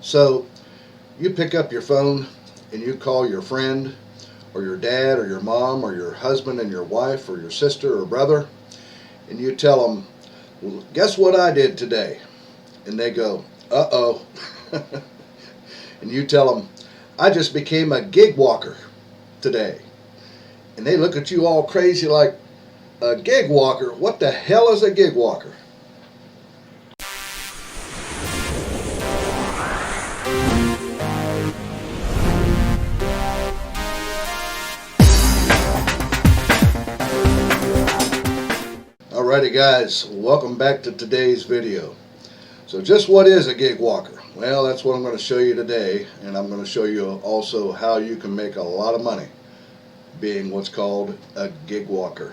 So you pick up your phone and you call your friend or your dad or your mom or your husband and your wife or your sister or brother, and you tell them, well, guess what I did today? And they go, uh-oh. And you tell them, I just became a gig walker today. And they look at you all crazy like, a gig walker? What the hell is a gig walker? Alrighty guys, welcome back to today's video. So just what is a gig walker? Well, that's what I'm going to show you today, and I'm going to show you also how you can make a lot of money being what's called a gig walker.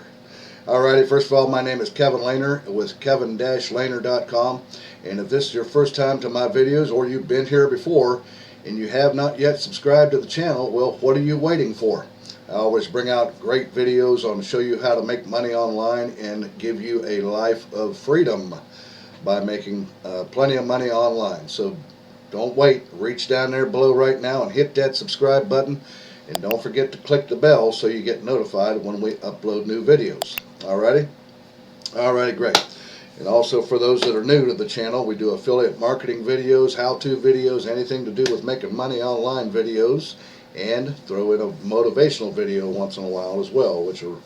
Alrighty, first of all, my name is Kevin Lehner with kevin-lehner.com, and if this is your first time to my videos or you've been here before and you have not yet subscribed to the channel, well, what are you waiting for? I always bring out great videos on show you how to make money online and give you a life of freedom by making plenty of money online. So don't wait, reach down there below right now and hit that subscribe button, and don't forget to click the bell so you get notified when we upload new videos. Alrighty, great. And also for those that are new to the channel, we do affiliate marketing videos, how-to videos, anything to do with making money online videos, and throw in a motivational video once in a while as well, which are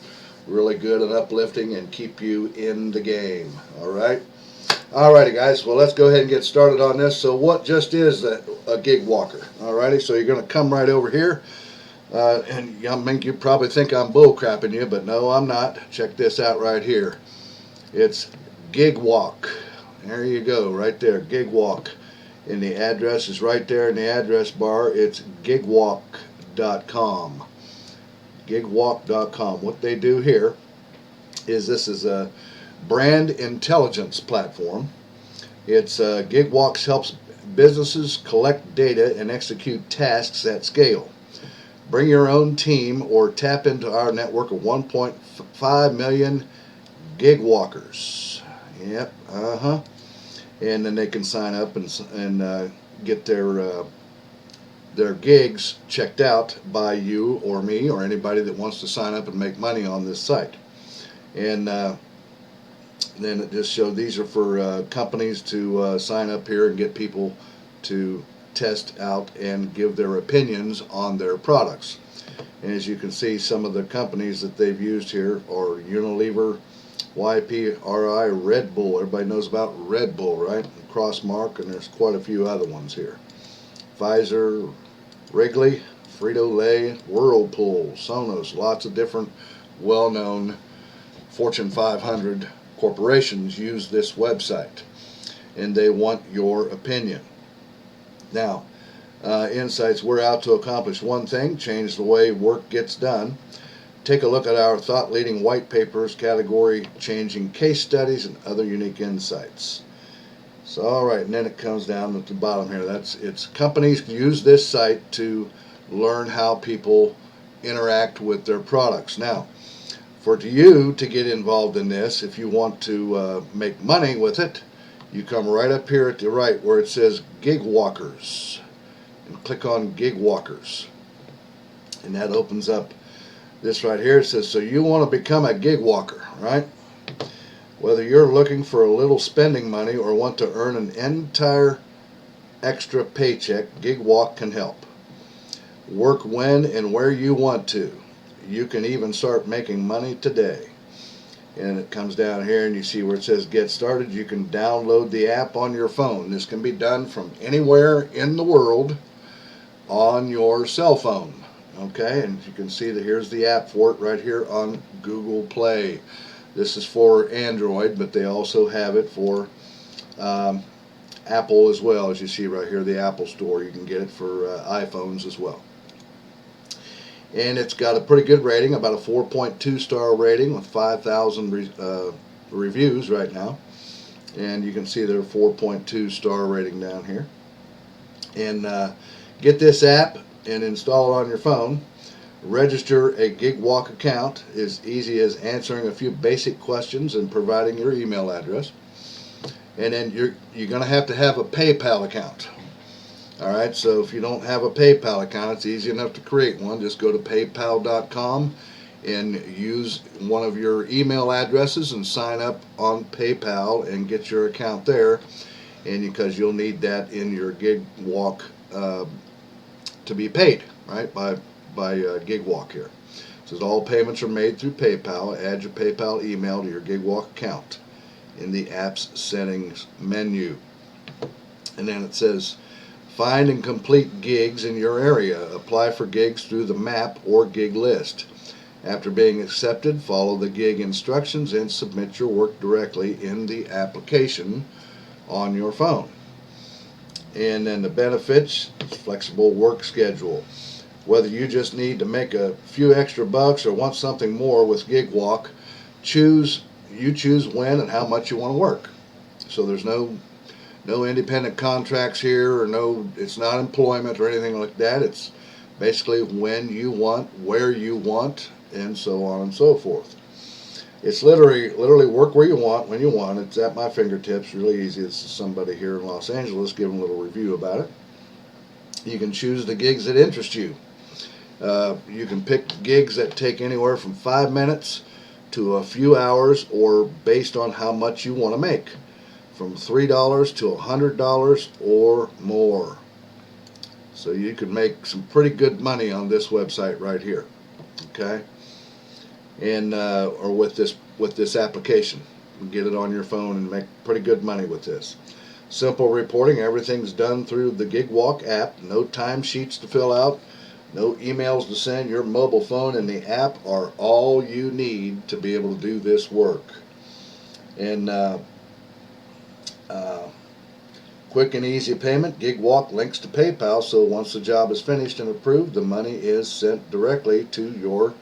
really good and uplifting and keep you in the game. Alrighty guys, well, let's go ahead and get started on this. So what just is a gig walker? Alrighty, so you're going to come right over here, and I mean, you probably think I'm bull crapping you, but no, I'm not. Check this out right here. It's GigWalk. There you go, right there, GigWalk. And the address is right there in the address bar. It's GigWalk.com. GigWalk.com. What they do here is this is a brand intelligence platform. It's GigWalk helps businesses collect data and execute tasks at scale. Bring your own team or tap into our network of 1.5 million gig walkers. Yep, and then they can sign up and get their gigs checked out by you or me or anybody that wants to sign up and make money on this site. And then it just showed these are for companies to sign up here and get people to test out and give their opinions on their products. And as you can see, some of the companies that they've used here are Unilever, YPRI, Red Bull. Everybody knows about Red Bull, right? Crossmark, and there's quite a few other ones here. Pfizer, Wrigley, Frito-Lay, Whirlpool, Sonos, lots of different well-known Fortune 500 corporations use this website, and they want your opinion. Now, Insights, we're out to accomplish one thing: change the way work gets done. Take a look at our thought-leading white papers, category-changing case studies, and other unique insights. So, all right, and then it comes down at the bottom here. It's companies use this site to learn how people interact with their products. Now, for you to get involved in this, if you want to make money with it, you come right up here at the right where it says Gig Walkers, and click on Gig Walkers, and that opens up this right here. It says, so you want to become a gig walker, right? Whether you're looking for a little spending money or want to earn an entire extra paycheck, GigWalk can help. Work when and where you want to. You can even start making money today. And it comes down here and you see where it says get started. You can download the app on your phone. This can be done from anywhere in the world on your cell phone. Okay, and you can see that here's the app for it right here on Google Play. This is for Android, but they also have it for Apple as well. As you see right here, the Apple Store, you can get it for iPhones as well. And it's got a pretty good rating, about a 4.2 star rating with 5,000 reviews right now. And you can see their 4.2 star rating down here. And get this app and install it on your phone. Register a GigWalk account as easy as answering a few basic questions and providing your email address. And then you're going to have a PayPal account. All right, so if you don't have a PayPal account, it's easy enough to create one. Just go to paypal.com and use one of your email addresses and sign up on PayPal and get your account there. And because you'll need that in your GigWalk to be paid, right, by GigWalk here. It says all payments are made through PayPal. Add your PayPal email to your GigWalk account in the app's settings menu. And then it says find and complete gigs in your area. Apply for gigs through the map or gig list. After being accepted, follow the gig instructions and submit your work directly in the application on your phone. And then the benefits, flexible work schedule. Whether you just need to make a few extra bucks or want something more with GigWalk, you choose when and how much you want to work. So there's no independent contracts here, or it's not employment or anything like that. It's basically when you want, where you want, and so on and so forth. It's literally work where you want, when you want. It's at my fingertips, really easy. This is somebody here in Los Angeles giving a little review about it. You can choose the gigs that interest you. You can pick gigs that take anywhere from 5 minutes to a few hours, or based on how much you want to make, from $3 to $100 or more. So you can make some pretty good money on this website right here, okay? And or with this application, you can get it on your phone and make pretty good money with this. Simple reporting. Everything's done through the GigWalk app. No timesheets to fill out. No emails to send. Your mobile phone and the app are all you need to be able to do this work. And quick and easy payment. GigWalk links to PayPal, so once the job is finished and approved, the money is sent directly to your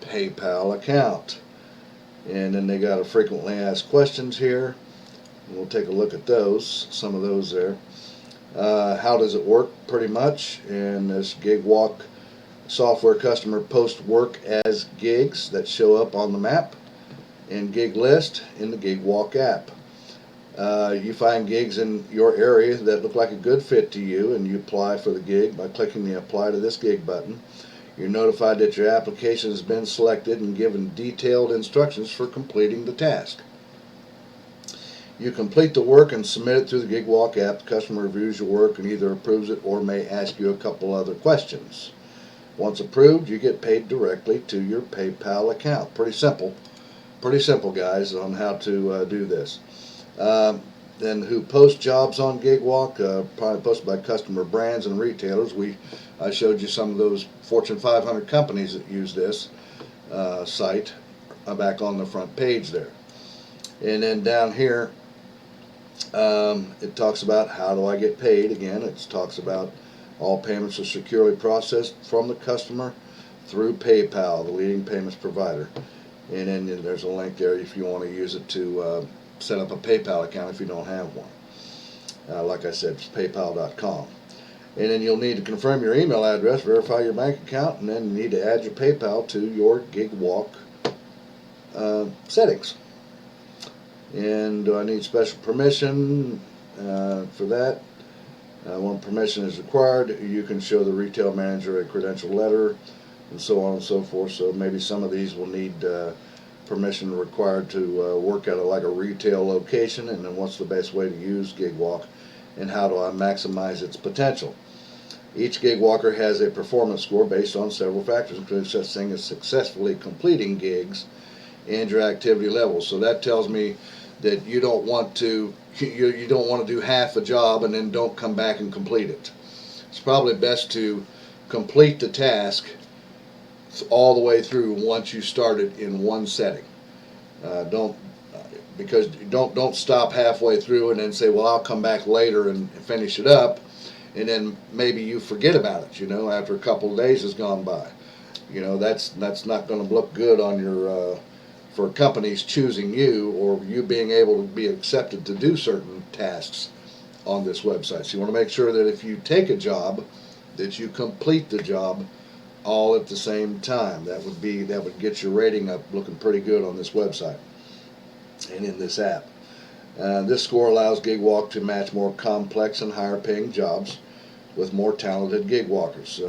PayPal account. And then they got a frequently asked questions here. We'll take a look at those, some of those there. How does it work? Pretty much. And this GigWalk software customer posts work as gigs that show up on the map and gig list in the GigWalk app. You find gigs in your area that look like a good fit to you, and you apply for the gig by clicking the apply to this gig button. You're notified that your application has been selected and given detailed instructions for completing the task. You complete the work and submit it through the GigWalk app. The customer reviews your work and either approves it or may ask you a couple other questions. Once approved, you get paid directly to your PayPal account. Pretty simple, guys, on how to do this. Then who posts jobs on GigWalk? Probably posted by customer brands and retailers. I showed you some of those Fortune 500 companies that use this site back on the front page there. And then down here, it talks about how do I get paid. Again, it talks about all payments are securely processed from the customer through PayPal, the leading payments provider. And then there's a link there if you want to use it to set up a PayPal account if you don't have one. Like I said, it's paypal.com. And then you'll need to confirm your email address, verify your bank account, and then you need to add your PayPal to your GigWalk settings. And do I need special permission for that? When permission is required, you can show the retail manager a credential letter, and so on and so forth. So maybe some of these will need permission required to work at like a retail location. And then what's the best way to use GigWalk, and how do I maximize its potential? Each GigWalker has a performance score based on several factors, including such things as successfully completing gigs and your activity levels. So that tells me that you don't want to do half a job and then don't come back and complete it. It's probably best to complete the task all the way through once you start it in one setting. Don't stop halfway through and then say, well, I'll come back later and finish it up, and then maybe you forget about it, after a couple of days has gone by. That's not going to look good on your for companies choosing you, or you being able to be accepted to do certain tasks on this website. So you want to make sure that if you take a job, that you complete the job all at the same time. That would get your rating up looking pretty good on this website and in this app. This score allows GigWalk to match more complex and higher paying jobs with more talented gig walkers.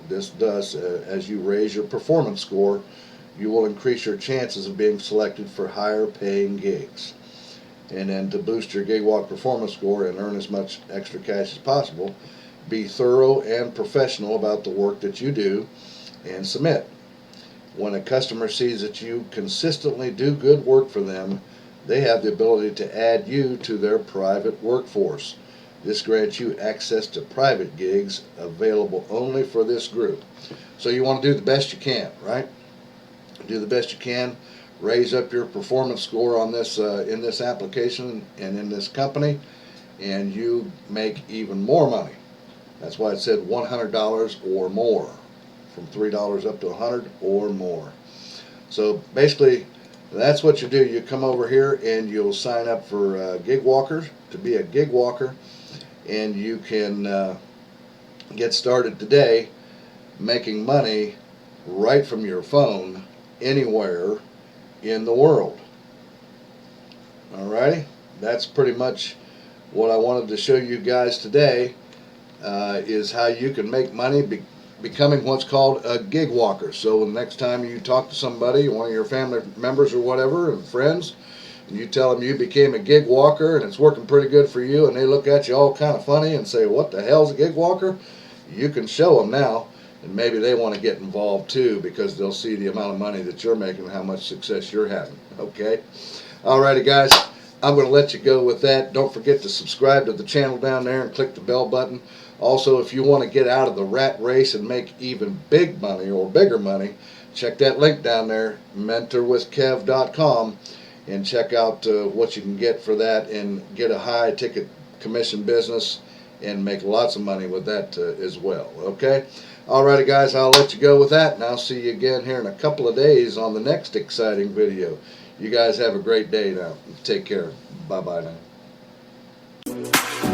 This does, as you raise your performance score, you will increase your chances of being selected for higher paying gigs. And then to boost your GigWalk performance score and earn as much extra cash as possible, be thorough and professional about the work that you do and submit. When a customer sees that you consistently do good work for them, they have the ability to add you to their private workforce. This grants you access to private gigs available only for this group. So you want to do the best you can, right? Do the best you can. Raise up your performance score on this in this application and in this company, and you make even more money. That's why it said $100 or more, from $3 up to $100 or more. So basically, that's what you do. You come over here and you'll sign up for Gig Walkers to be a Gig Walker, and you can get started today making money right from your phone anywhere in the world. Alrighty, that's pretty much what I wanted to show you guys today, is how you can make money becoming what's called a gig walker. So the next time you talk to somebody, one of your family members or whatever, and friends, and you tell them you became a gig walker and it's working pretty good for you, and they look at you all kind of funny and say, what the hell's a gig walker? You can show them now, and maybe they want to get involved too, because they'll see the amount of money that you're making and how much success you're having. Okay? Alrighty guys, I'm going to let you go with that. Don't forget to subscribe to the channel down there and click the bell button. Also, if you want to get out of the rat race and make even big money or bigger money, check that link down there, mentorwithkev.com, and check out what you can get for that and get a high ticket commission business and make lots of money with that as well. Okay? Alrighty guys, I'll let you go with that, and I'll see you again here in a couple of days on the next exciting video. You guys have a great day now. Take care. Bye-bye now.